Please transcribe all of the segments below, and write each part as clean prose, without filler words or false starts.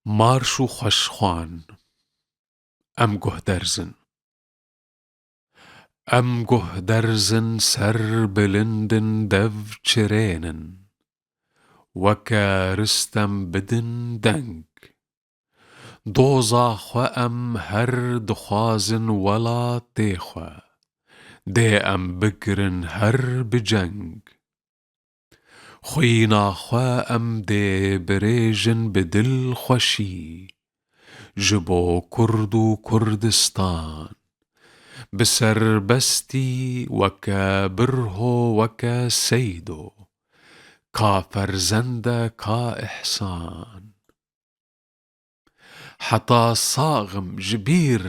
مارشو خوشخوان ام گهدرزن سر بلندن دف چرینن وكا رستم بدن دنگ دوزا خو ام هر دخوازن ولا تيخوا دي ام بگرن هر بجنگ خوينا خوا ام دي بريجن بدل خوشي جبو كردو كردستان بسر بستي وكا برهو وكا سيدو كا فرزنده كا إحسان حتى صاغم جبير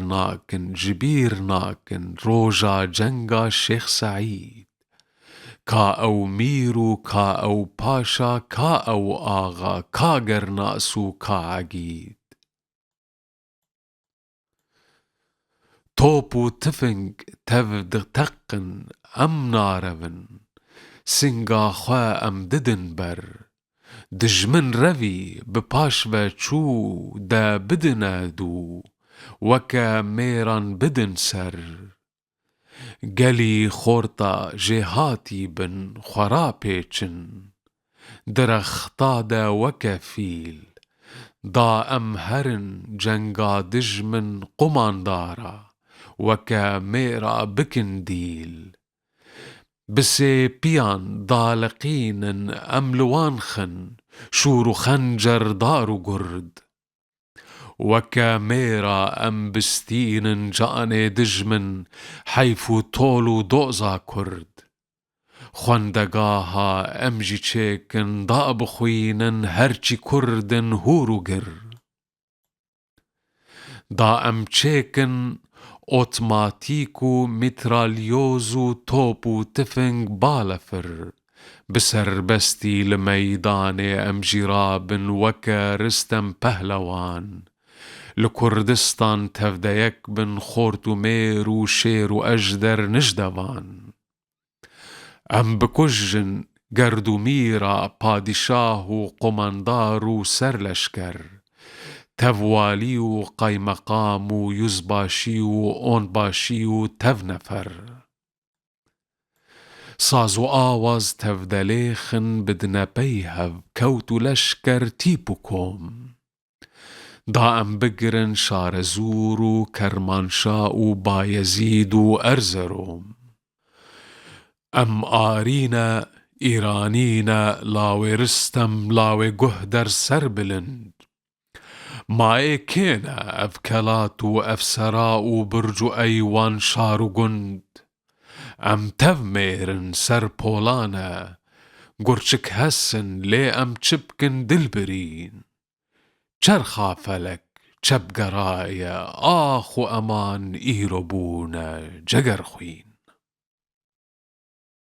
ناكن روجا جنگا شيخ سعيد كا أو ميرو كا أو باشا كا أو آغا كا قرناسو كا عقيد توبو تفنگ تفد تقن أم نارفن سنگا خوا أم ددن بر دجمن روی بپاش و چو دا بدنا دو وكا ميران بدن سر گلی خورتا جهاتي بن خورا پیچن درختا دا وكا فيل دا ام هرن جنگا دجمن قماندارا وكا ميرا بكن ديل بسي بيان ضالقين أملوانخن شورو خنجر دارو قرد وكاميرا أم بستين جاني دجمن حيفو طولو دوزا كرد خواندقاها أمجي تشيكن ضاب خوينن هرچي كردن هورو قر دا أم تشيكن اوتماتيكو متراليوزو توبو تفنگ بالفر بسر بستي لميدان ام جراب وكا رستم پهلوان لكردستان تفديك بن خورتو ميرو شيرو اجدر نجدوان ام بكجن گردو ميرا پادشاهو قماندارو سرلشكر تفواليو قيمقامو يزباشيو اونباشيو تفنفر سازو آواز تفدليخن بدنا بيهف كوتو لشكر تيبوكوم دا ام بگرن شارزورو كرمانشاو بايزيدو ارزروم ام آرينا إيرانينا لاوي رستم لاوي گهدر سربلند ماي كينا أفكلاتو أفسراو برجو أيوان شارو گند ام تفميرن سر بولانا گرچك هسن لي ام چبكن دلبرين چرخا فلك چب قرايا آخو أمان إيرو بونا جگر خوين